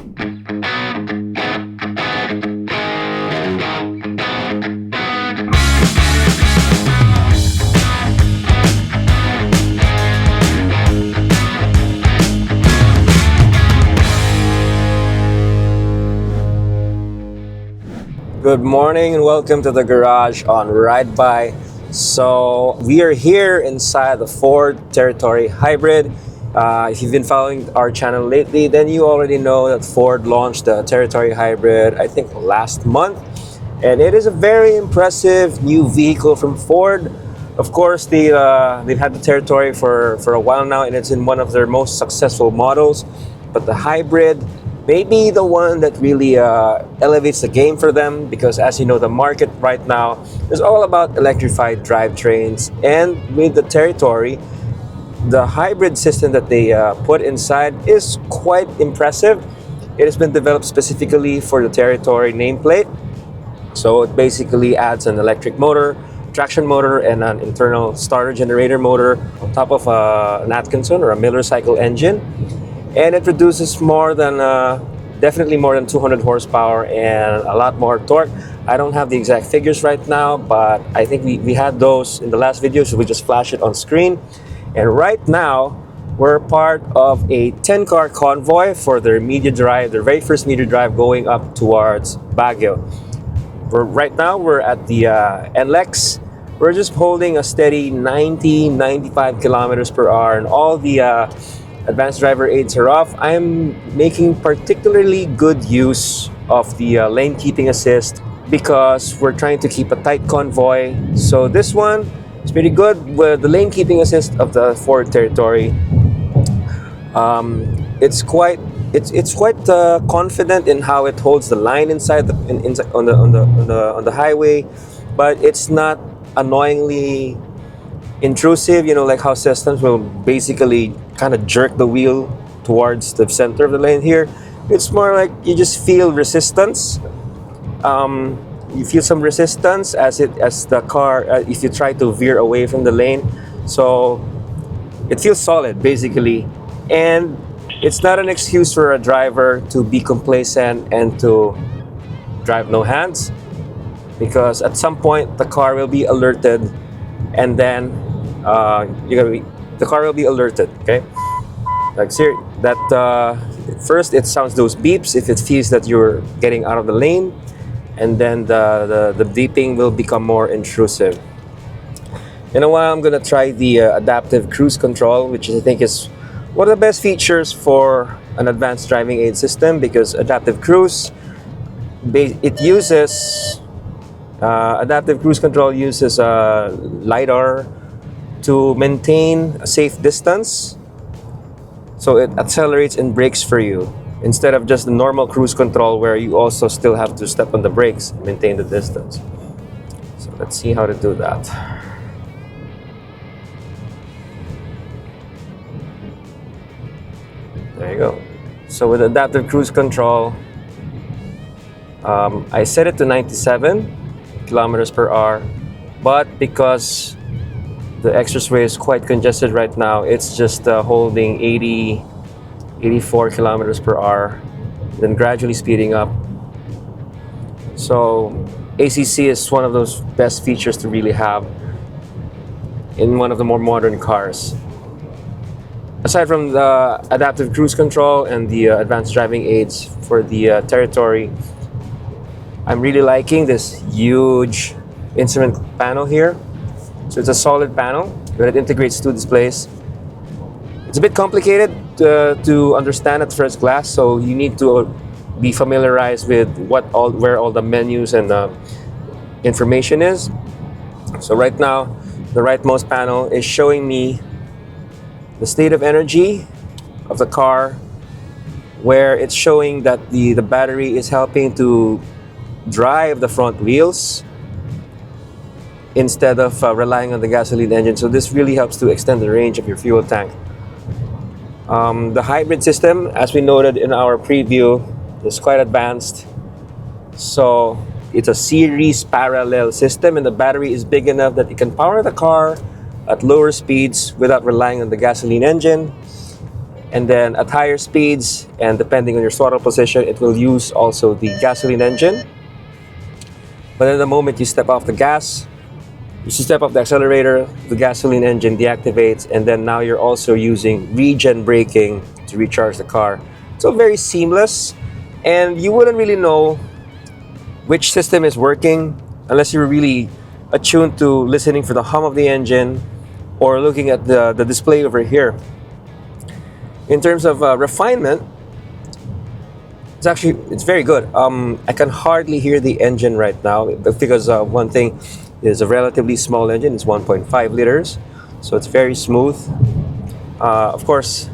Good morning and welcome to the garage on Ride By. So we are here inside the Ford Territory Hybrid. If you've been following our channel lately, then you already know that Ford launched the Territory Hybrid, I think last month. And it is a very impressive new vehicle from Ford. Of course, they've had the Territory for a while now, and it's in one of their most successful models. But the Hybrid may be the one that really elevates the game for them, because as you know, the market right now is all about electrified drivetrains. And with the Territory, the hybrid system that they put inside is quite impressive. It has been developed specifically for the Territory nameplate. So it basically adds an electric motor, traction motor, and an internal starter generator motor on top of an Atkinson or a Miller cycle engine. And it produces more than, definitely more than 200 horsepower and a lot more torque. I don't have the exact figures right now, but I think we had those in the last video, so we just flash it on screen. And right now, we're part of a 10-car convoy for their media drive, their very first media drive going up towards Baguio. Right now, we're at the NLEX. We're just holding a steady 95 kilometers per hour, and all the advanced driver aids are off. I'm making particularly good use of the lane keeping assist because we're trying to keep a tight convoy. So this one is pretty good with the lane keeping assist of the Ford Territory. It's quite confident in how it holds the line inside on the highway, but it's not annoyingly intrusive, like how systems will basically kind of jerk the wheel towards the center of the lane. Here it's more like you just feel resistance. You feel some resistance as the car if you try to veer away from the lane. So it feels solid basically, and it's not an excuse for a driver to be complacent and to drive no hands, because at some point the car will be alerted, and then the car will be alerted. Okay, like first it sounds those beeps if it feels that you're getting out of the lane, and then the beeping will become more intrusive. In a while, I'm gonna try the adaptive cruise control, which I think is one of the best features for an advanced driving aid system, because adaptive cruise adaptive cruise control uses LiDAR to maintain a safe distance. So it accelerates and brakes for you, instead of just the normal cruise control where you also still have to step on the brakes and maintain the distance. So let's see how to do that. There you go. So with adaptive cruise control, I set it to 97 kilometers per hour, but because the expressway is quite congested right now, it's just holding 84 kilometers per hour, then gradually speeding up. So ACC is one of those best features to really have in one of the more modern cars. Aside from the adaptive cruise control and the advanced driving aids for the Territory, I'm really liking this huge instrument panel here. So it's a solid panel, but it integrates two displays. It's a bit complicated to understand at first glance, so you need to be familiarized with where all the menus and information is. So right now, the rightmost panel is showing me the state of energy of the car, where it's showing that the battery is helping to drive the front wheels instead of relying on the gasoline engine. So this really helps to extend the range of your fuel tank. The hybrid system, as we noted in our preview, is quite advanced. So it's a series parallel system, and the battery is big enough that it can power the car at lower speeds without relying on the gasoline engine. And then at higher speeds, and depending on your throttle position, it will use also the gasoline engine. But then the moment you step off the gas, you step off the accelerator, the gasoline engine deactivates, and then now you're also using regen braking to recharge the car. So very seamless, and you wouldn't really know which system is working unless you're really attuned to listening for the hum of the engine or looking at the display over here. In terms of refinement, it's very good. I can hardly hear the engine right now because one thing is a relatively small engine. It's 1.5 liters, so it's very smooth. Of course,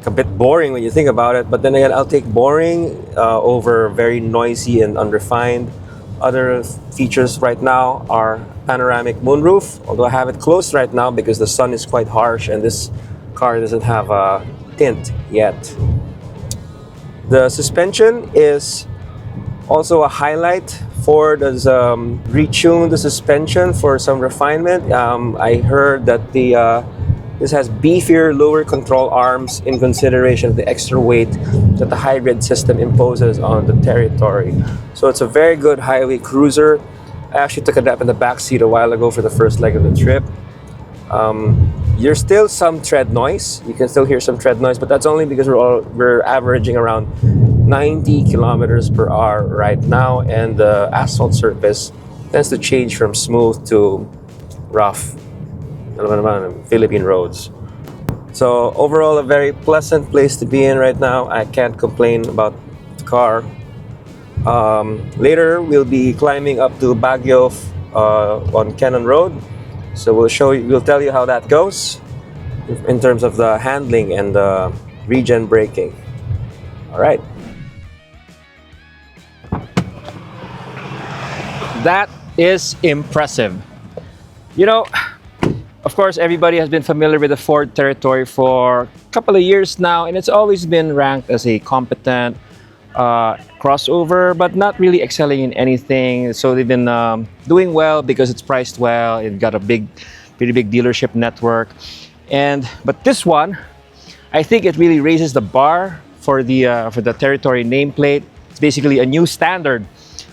a bit boring when you think about it, but then again, I'll take boring over very noisy and unrefined. Other features right now are panoramic moonroof, although I have it closed right now because the sun is quite harsh and this car doesn't have a tint yet. The suspension is also a highlight. Ford has retuned the suspension for some refinement. I heard that this has beefier lower control arms in consideration of the extra weight that the hybrid system imposes on the territory. So it's a very good highway cruiser. I actually took a nap in the back seat a while ago for the first leg of the trip. There's still some tread noise. You can still hear some tread noise, but that's only because we're averaging around 90 kilometers per hour right now, and the asphalt surface tends to change from smooth to rough. Philippine roads. So overall, a very pleasant place to be in right now. I can't complain about the car. Later, we'll be climbing up to Baguio on Cannon Road. So we'll tell you how that goes in terms of the handling and the regen braking. All right. That is impressive. You know, of course, everybody has been familiar with the Ford Territory for a couple of years now, and it's always been ranked as a competent crossover, but not really excelling in anything. So they've been doing well because it's priced well. It got a pretty big dealership network, but this one, I think it really raises the bar for the Territory nameplate. It's basically a new standard.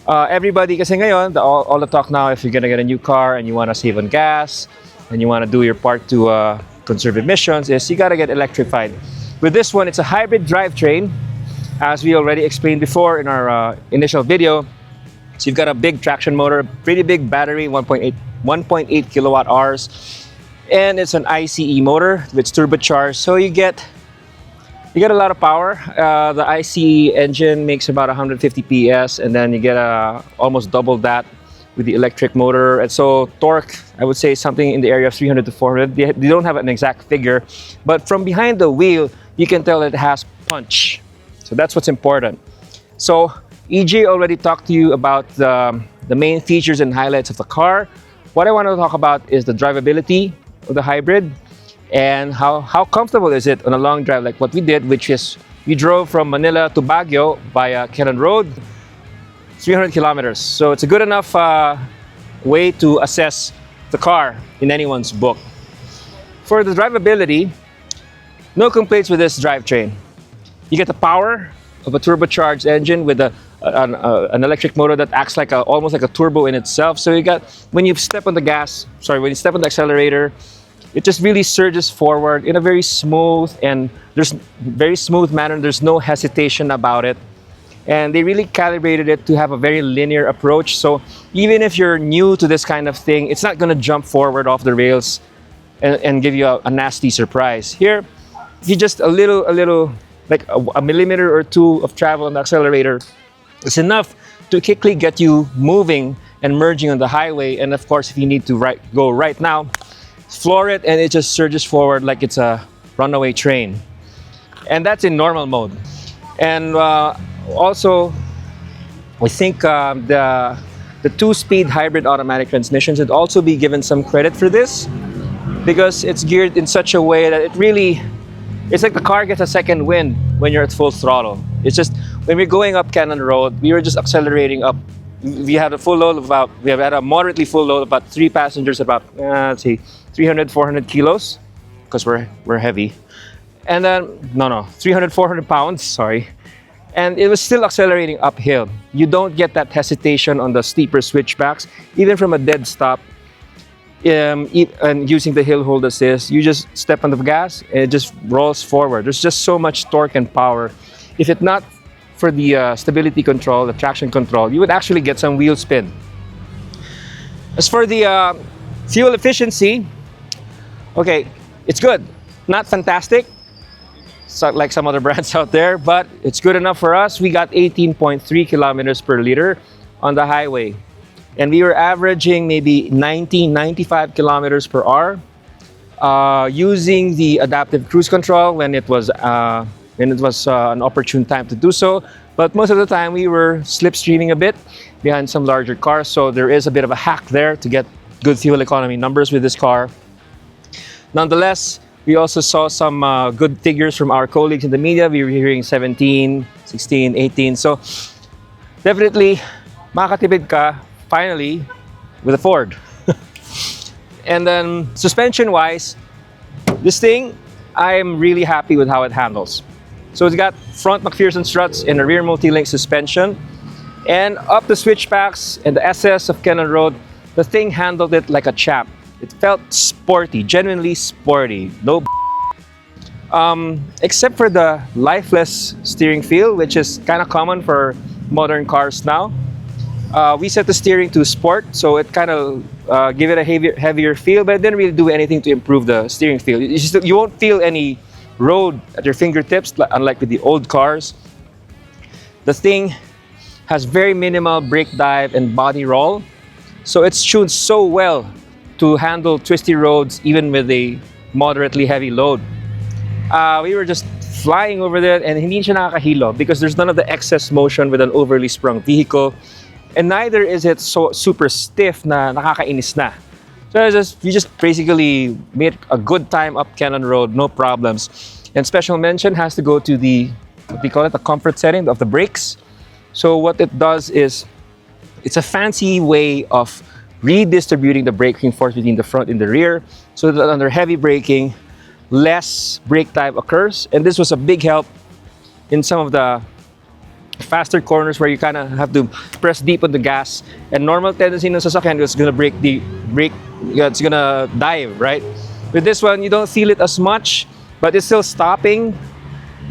Everybody, kasi ngayon, all the talk now, if you're gonna get a new car and you want to save on gas and you want to do your part to conserve emissions, is you gotta get electrified. With this one, it's a hybrid drivetrain, as we already explained before in our initial video. So you've got a big traction motor, pretty big battery, 1.8 kilowatt hours, and it's an ICE motor with turbocharged. So you get a lot of power. The ICE engine makes about 150 PS, and then you get almost double that with the electric motor. And so torque, I would say something in the area of 300 to 400. They don't have an exact figure, but from behind the wheel, you can tell it has punch. So that's what's important. So EJ already talked to you about the main features and highlights of the car. What I want to talk about is the drivability of the hybrid and how comfortable is it on a long drive like what we did, which is we drove from Manila to Baguio via Cannon Road, 300 kilometers. So it's a good enough way to assess the car in anyone's book. For the drivability, no complaints with this drivetrain. You get the power of a turbocharged engine with an electric motor that acts like almost like a turbo in itself. So when you step on the accelerator, it just really surges forward in a very smooth manner. There's no hesitation about it. And they really calibrated it to have a very linear approach. So even if you're new to this kind of thing, it's not gonna jump forward off the rails and give you a nasty surprise. Here, you just a little, like a millimeter or two of travel on the accelerator is enough to quickly get you moving and merging on the highway. And of course, if you need to go right now, floor it and it just surges forward like it's a runaway train. And that's in normal mode. And also, I think the two-speed hybrid automatic transmission should also be given some credit for this, because it's geared in such a way that it's like the car gets a second wind when you're at full throttle. It's just when we're going up Cannon Road, we were just accelerating up. We had a moderately full load, about 3 passengers, about let's see, 300, 400 kilos, because we're heavy. And then, no, 300, 400 pounds, sorry. And it was still accelerating uphill. You don't get that hesitation on the steeper switchbacks, even from a dead stop. And using the hill hold assist, you just step on the gas and it just rolls forward. There's just so much torque and power. If it's not for the stability control, the traction control, you would actually get some wheel spin. As for the fuel efficiency, okay, it's good. Not fantastic, so like some other brands out there, but it's good enough for us. We got 18.3 kilometers per liter on the highway. And we were averaging maybe 90, 95 kilometers per hour using the adaptive cruise control when it was an opportune time to do so. But most of the time we were slipstreaming a bit behind some larger cars. So there is a bit of a hack there to get good fuel economy numbers with this car. Nonetheless, we also saw some good figures from our colleagues in the media. We were hearing 17, 16, 18. So definitely, makakatipid ka finally with a Ford. And then suspension-wise, this thing, I am really happy with how it handles. So it's got front McPherson struts and a rear multi-link suspension. And up the switchbacks and the SS of Cannon Road, the thing handled it like a champ. It felt sporty, genuinely sporty. No except for the lifeless steering feel, which is kind of common for modern cars now. We set the steering to sport, so it kind of give it a heavier feel, but it didn't really do anything to improve the steering feel. You won't feel any road at your fingertips, unlike with the old cars. The thing has very minimal brake dive and body roll, so it's tuned so well to handle twisty roads even with a moderately heavy load. We were just flying over there and hindi siya nakakahilo because there's none of the excess motion with an overly sprung vehicle. And neither is it so super stiff na nakakainis na. So you just basically made a good time up Cannon Road, no problems. And special mention has to go to the, what we call it, the comfort setting of the brakes. So what it does is, it's a fancy way of redistributing the braking force between the front and the rear, so that under heavy braking, less brake dive occurs. And this was a big help in some of the faster corners where you kind of have to press deep on the gas, and normal tendency ng sasakyan is gonna it's gonna dive, right? With this one, you don't feel it as much, but it's still stopping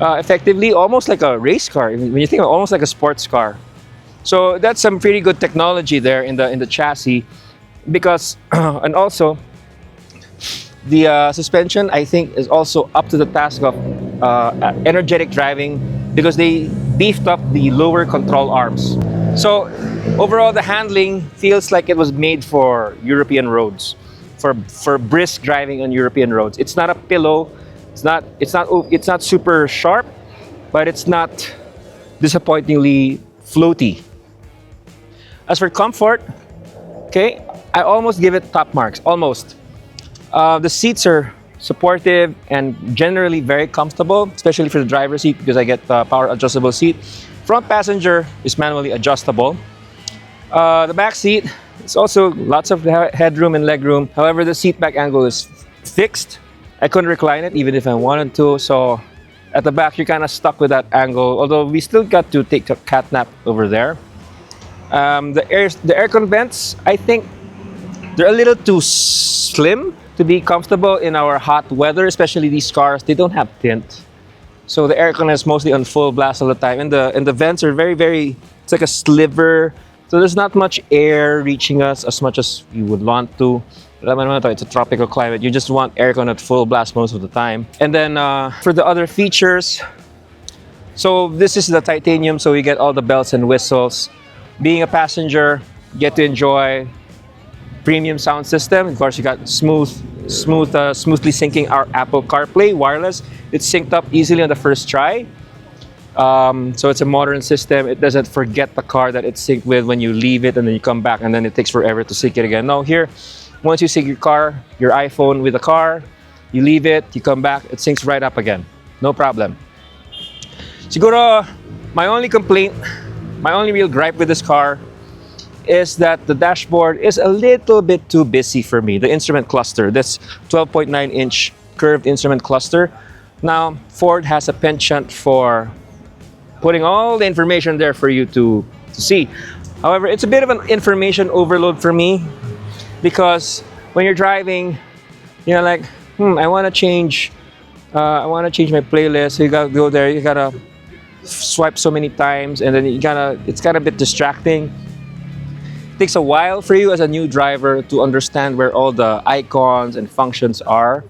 effectively, almost like a race car. When you think of almost like a sports car. So that's some pretty good technology there in the chassis, because and also the suspension, I think, is also up to the task of energetic driving, because they beefed up the lower control arms. So overall, the handling feels like it was made for European roads, for brisk driving on European roads. It's not a pillow. It's not super sharp, but it's not disappointingly floaty. As for comfort, okay, I almost give it top marks. Almost. The seats are supportive and generally very comfortable, especially for the driver's seat, because I get the power adjustable seat. Front passenger is manually adjustable. The back seat is also lots of headroom and legroom. However, the seat back angle is fixed. I couldn't recline it even if I wanted to, so at the back you're kind of stuck with that angle, although we still got to take a cat nap over there. The aircon vents, I think they're a little too slim to be comfortable in our hot weather, especially these cars. They don't have tint, so the aircon is mostly on full blast all the time, and the vents are very, it's like a sliver, so there's not much air reaching us as much as you would want to. It's a tropical climate. You just want aircon at full blast most of the time. And then for the other features, so this is the titanium, so you get all the bells and whistles. Being a passenger, you get to enjoy premium sound system. Of course, you got smoothly syncing our Apple CarPlay wireless. It's synced up easily on the first try. So it's a modern system. It doesn't forget the car that it's synced with when you leave it and then you come back, and then it takes forever to sync it again. No, here, once you sync your iPhone with the car, you leave it, you come back, it syncs right up again. No problem. Siguro, my only complaint, my only real gripe with this car is that the dashboard is a little bit too busy for me. The instrument cluster, this 12.9-inch curved instrument cluster, Now, Ford has a penchant for putting all the information there for you to see. However, it's a bit of an information overload for me because when you're driving, you're like, I want to change. I want to change my playlist. So you gotta go there. You gotta swipe so many times, and then it's kind of a bit distracting. It takes a while for you as a new driver to understand where all the icons and functions are.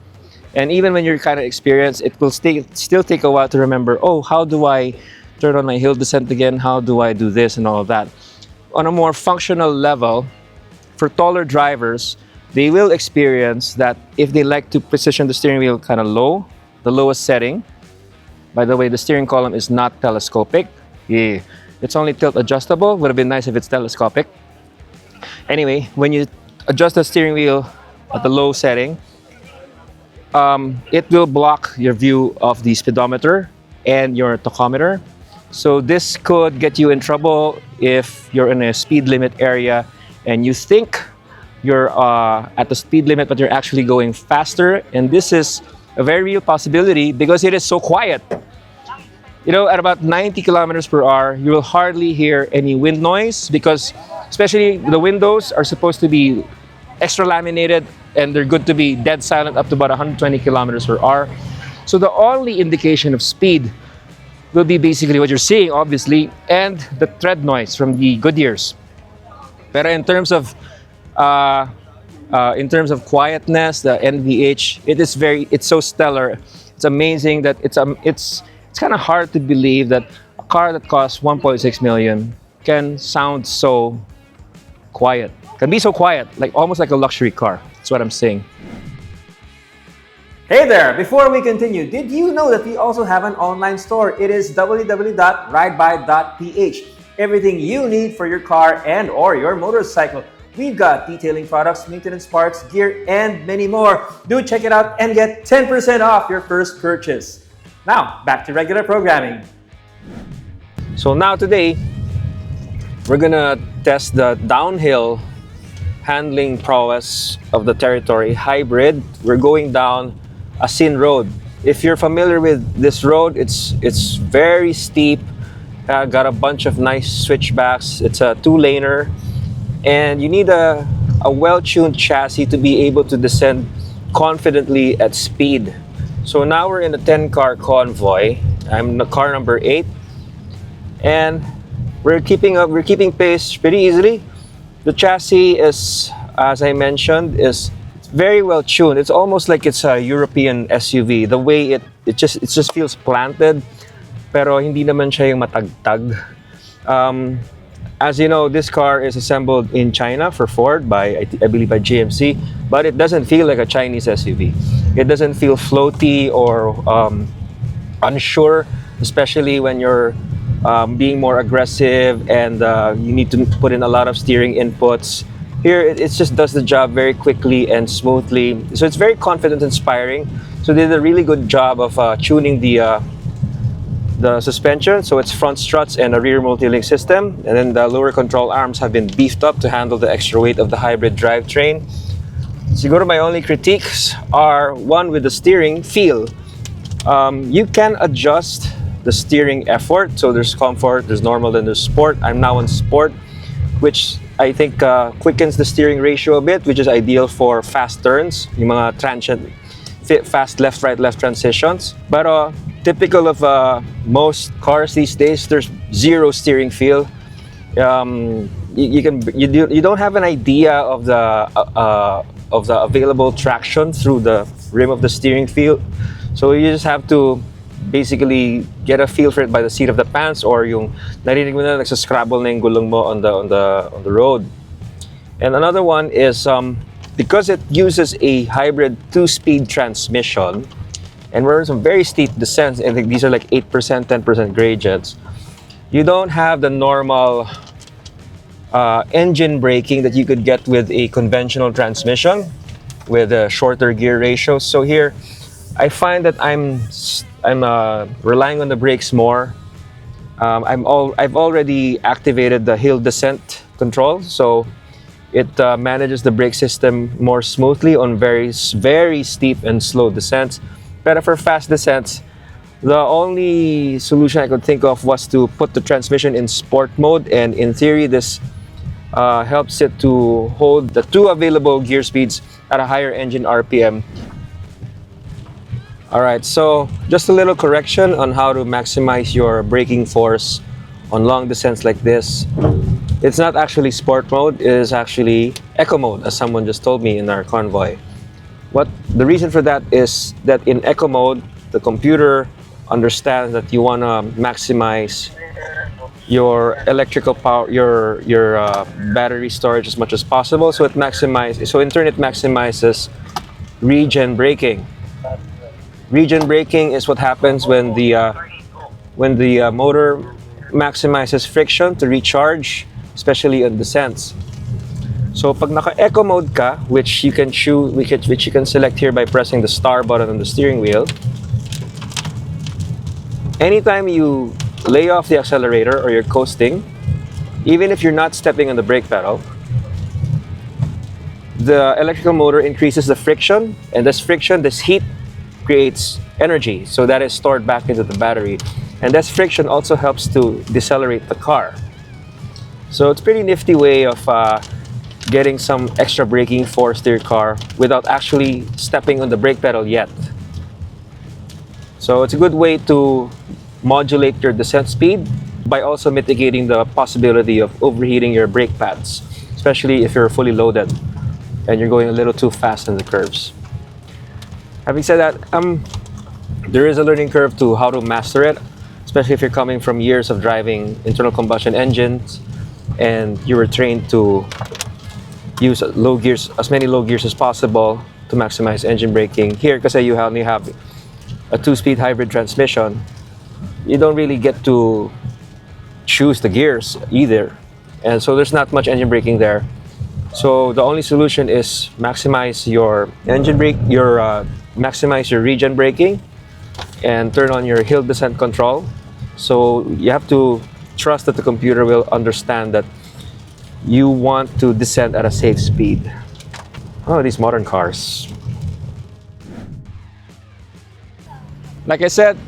And even when you're kind of experienced, it will still take a while to remember, oh, how do I turn on my hill descent again? How do I do this and all of that? On a more functional level, for taller drivers, they will experience that if they like to position the steering wheel kind of low, the lowest setting. By the way, the steering column is not telescopic. Yeah, it's only tilt adjustable. Would have been nice if it's telescopic. Anyway, when you adjust the steering wheel at the low setting, it will block your view of the speedometer and your tachometer. So this could get you in trouble if you're in a speed limit area and you think you're at the speed limit, but you're actually going faster. And this is a very real possibility because it is so quiet. You know, at about 90 kilometers per hour, you will hardly hear any wind noise because especially the windows are supposed to be extra laminated and they're good to be dead silent up to about 120 kilometers per hour. So the only indication of speed will be basically what you're seeing, obviously, and the tread noise from the Goodyears. But in terms of quietness, the NVH, it's so stellar. It's amazing that it's kind of hard to believe that a car that costs 1.6 million can sound so quiet, can be so quiet, like almost like a luxury car. That's what I'm saying. Hey there! Before we continue, did you know that we also have an online store? It is www.rideby.ph. Everything you need for your car and or your motorcycle. We've got detailing products, maintenance parts, gear, and many more. Do check it out and get 10% off your first purchase. Now, back to regular programming. So now today, we're gonna test the downhill handling prowess of the Territory Hybrid. We're going down a Sin road. If you're familiar with this road, it's very steep. Got a bunch of nice switchbacks. It's a two-laner, and you need a well-tuned chassis to be able to descend confidently at speed. So now we're in a 10-car convoy. I'm the car number 8, and we're keeping pace pretty easily. The chassis is, as I mentioned, is very well tuned. It's almost like it's a European SUV. The way it just feels planted, pero hindi naman siya yung matagtag. As you know, this car is assembled in China for Ford I believe by GMC, but it doesn't feel like a Chinese SUV. It doesn't feel floaty or unsure, especially when you're being more aggressive and you need to put in a lot of steering inputs. Here, it just does the job very quickly and smoothly. So it's very confident, inspiring. So they did a really good job of tuning the suspension. So it's front struts and a rear multi-link system. And then the lower control arms have been beefed up to handle the extra weight of the hybrid drivetrain. Siguro my only critiques are, one, with the steering feel. You can adjust the steering effort. So there's comfort, there's normal, then there's sport. I'm now on sport, which I think quickens the steering ratio a bit, which is ideal for fast turns, yung mga transient, fast left-right left transitions. But typical of most cars these days, there's zero steering feel. You don't have an idea of the available traction through the rim of the steering wheel. So you just have to basically get a feel for it by the seat of the pants, or yung narinig mo na nagsascrabble na yung gulong mo on the road. And another one is because it uses a hybrid 2-speed transmission, and we're in some very steep descents. I think these are like 8%, 10% gradients. You don't have the normal engine braking that you could get with a conventional transmission with a shorter gear ratio. So here, I find that I'm relying on the brakes more. I've already activated the hill descent control, so it manages the brake system more smoothly on very, very steep and slow descents. But for fast descents, the only solution I could think of was to put the transmission in sport mode, and in theory, this helps it to hold the two available gear speeds at a higher engine RPM. Alright, so just a little correction on how to maximize your braking force on long descents like this. It's not actually sport mode, it is actually eco mode, as someone just told me in our convoy. The reason for that is that in eco mode, the computer understands that you want to maximize your electrical power, your battery storage as much as possible. So in turn it maximizes regen braking. Regen braking is what happens when the motor maximizes friction to recharge, especially on descents. So pag naka-eco mode ka, which you can select here by pressing the star button on the steering wheel, anytime you lay off the accelerator or you're coasting, even if you're not stepping on the brake pedal, the electrical motor increases the friction, and this heat creates energy, so that is stored back into the battery. And this friction also helps to decelerate the car. So it's a pretty nifty way of getting some extra braking force to your car without actually stepping on the brake pedal yet. So it's a good way to modulate your descent speed by also mitigating the possibility of overheating your brake pads, especially if you're fully loaded and you're going a little too fast in the curves. Having said that, there is a learning curve to how to master it, especially if you're coming from years of driving internal combustion engines and you were trained to use as many low gears as possible to maximize engine braking. Here, because you only have a 2-speed hybrid transmission, you don't really get to choose the gears either, and so there's not much engine braking there. So the only solution is maximize your maximize your regen braking and turn on your hill descent control. So you have to trust that the computer will understand that you want to descend at a safe speed. Oh, these modern cars. Like I said,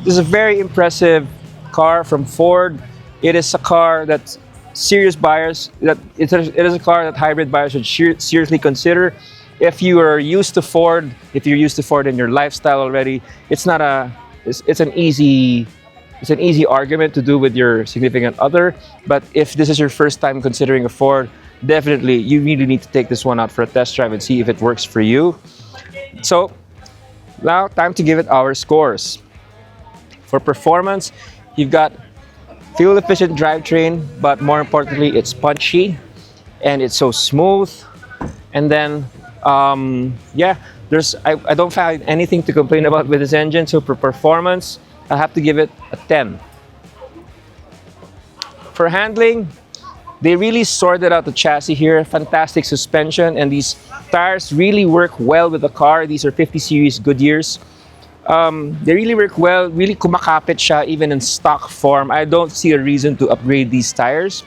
this is a very impressive car from Ford. It is a car that serious buyers, it is a car that hybrid buyers should seriously consider. If you are used to Ford, if you're used to Ford in your lifestyle already, it's an easy argument to do with your significant other. But if this is your first time considering a Ford, definitely you really need to take this one out for a test drive and see if it works for you. So now time to give it our scores. For performance, you've got fuel efficient drivetrain, but more importantly, it's punchy and it's so smooth. And then I don't find anything to complain about with this engine. So for performance, I have to give it a 10. For handling, they really sorted out the chassis here. Fantastic suspension, and these tires really work well with the car. These are 50 series Goodyears. They really work well, really kumakapit siya even in stock form. I don't see a reason to upgrade these tires.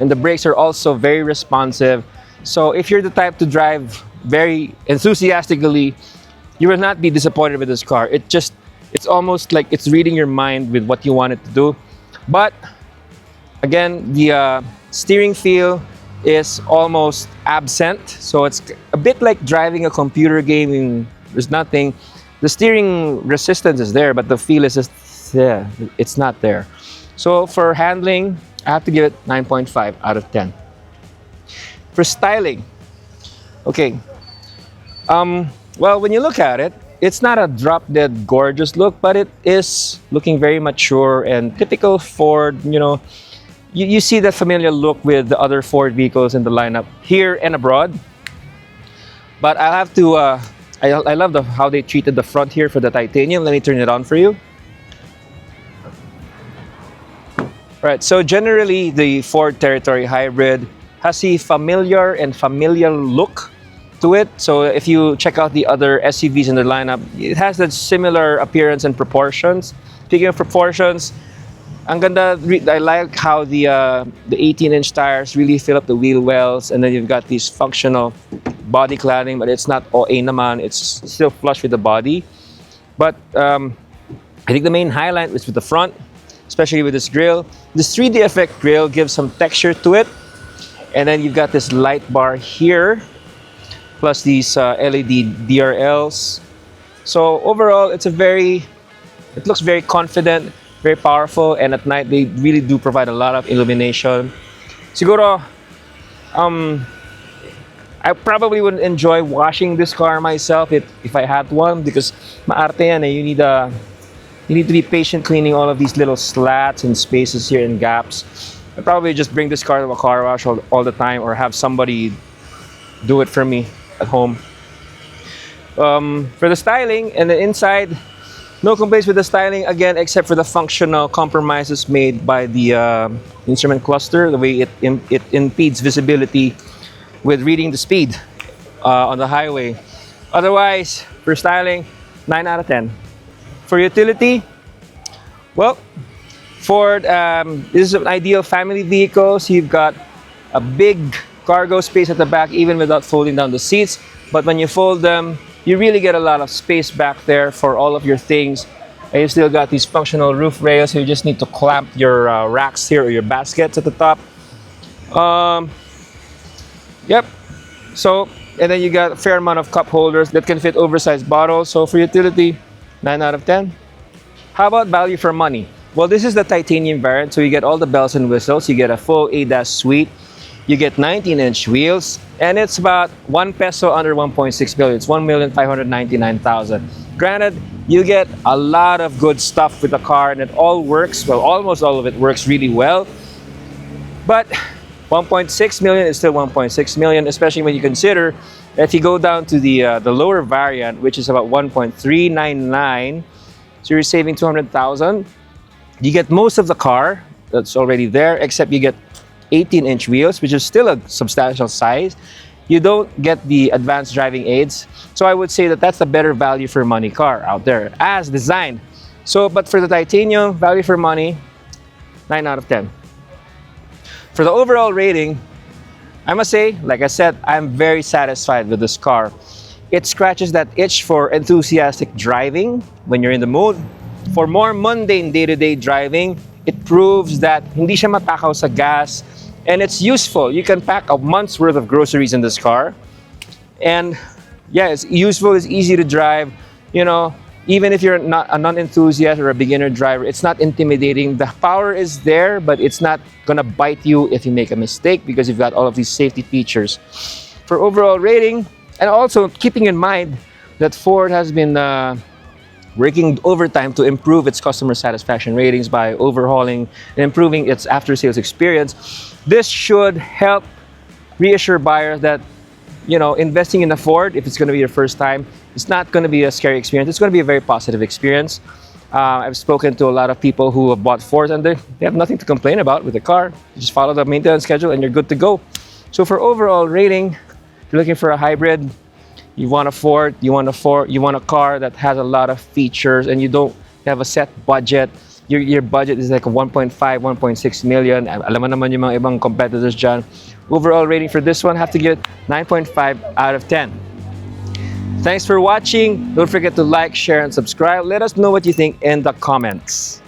And the brakes are also very responsive. So if you're the type to drive very enthusiastically, you will not be disappointed with this car. It's almost like it's reading your mind with what you want it to do. But again, the steering feel is almost absent. So it's a bit like driving a computer game and there's nothing. The steering resistance is there, but the feel is just, yeah, it's not there. So for handling, I have to give it 9.5 out of 10. For styling, okay. Well, when you look at it, it's not a drop-dead gorgeous look, but it is looking very mature and typical Ford. You know, you see that familiar look with the other Ford vehicles in the lineup here and abroad. But I'll have to, I love how they treated the front here for the titanium. Let me turn it on for you. Right, so generally the Ford Territory Hybrid has a familiar look to it. So if you check out the other SUVs in the lineup, it has that similar appearance and proportions. Speaking of proportions, ang ganda, I like how the 18-inch tires really fill up the wheel wells, and then you've got these functional body cladding, but it's not OA naman, it's still flush with the body. But I think the main highlight is with the front, especially with this grille. This 3D effect grille gives some texture to it. And then you've got this light bar here, plus these LED DRLs. So overall, it looks very confident, very powerful, and at night they really do provide a lot of illumination. Siguro, I probably wouldn't enjoy washing this car myself if I had one, because maarte yan eh. You need to be patient cleaning all of these little slats and spaces here and gaps. I'd probably just bring this car to a car wash all the time, or have somebody do it for me at home. For the styling and the inside, no complaints with the styling again, except for the functional compromises made by the instrument cluster, the way it impedes visibility with reading the speed on the highway. Otherwise, for styling, 9 out of 10. For utility, well, Ford, this is an ideal family vehicle. So you've got a big cargo space at the back, even without folding down the seats. But when you fold them, you really get a lot of space back there for all of your things. And you still got these functional roof rails, so you just need to clamp your racks here, or your baskets at the top. Yep. So, and then you got a fair amount of cup holders that can fit oversized bottles. So for utility, 9 out of 10. How about value for money? Well, this is the titanium variant, so you get all the bells and whistles. You get a full ADAS suite. You get 19-inch wheels, and it's about 1 peso under 1.6 million. It's 1,599,000. Granted, you get a lot of good stuff with the car, and it all works. Well, almost all of it works really well. But 1.6 million is still 1.6 million, especially when you consider that if you go down to the lower variant, which is about 1.399, so you're saving 200,000. You get most of the car that's already there, except you get 18-inch wheels, which is still a substantial size. You don't get the advanced driving aids. So I would say that that's the better value for money car out there as designed. So, but for the titanium, value for money, 9 out of 10. For the overall rating, I must say, like I said, I'm very satisfied with this car. It scratches that itch for enthusiastic driving when you're in the mood. For more mundane day-to-day driving, it proves that hindi siya matakaw sa gas, and it's useful. You can pack a month's worth of groceries in this car. And yeah, it's useful, it's easy to drive. You know, even if you're not a non-enthusiast or a beginner driver, it's not intimidating. The power is there, but it's not gonna bite you if you make a mistake, because you've got all of these safety features. For overall rating, and also keeping in mind that Ford has been working overtime to improve its customer satisfaction ratings by overhauling and improving its after-sales experience, this should help reassure buyers that, you know, investing in a Ford, if it's going to be your first time, it's not going to be a scary experience. It's going to be a very positive experience. I've spoken to a lot of people who have bought Fords, and they have nothing to complain about with the car. You just follow the maintenance schedule and you're good to go. So for overall rating, if you're looking for a hybrid, you want a Ford, you want a car that has a lot of features, and you don't have a set budget. Your budget is like a 1.5, 1.6 million. Alam mo naman yung mga ibang competitors dyan. Overall rating for this one, have to give it 9.5 out of 10. Thanks for watching. Don't forget to like, share, and subscribe. Let us know what you think in the comments.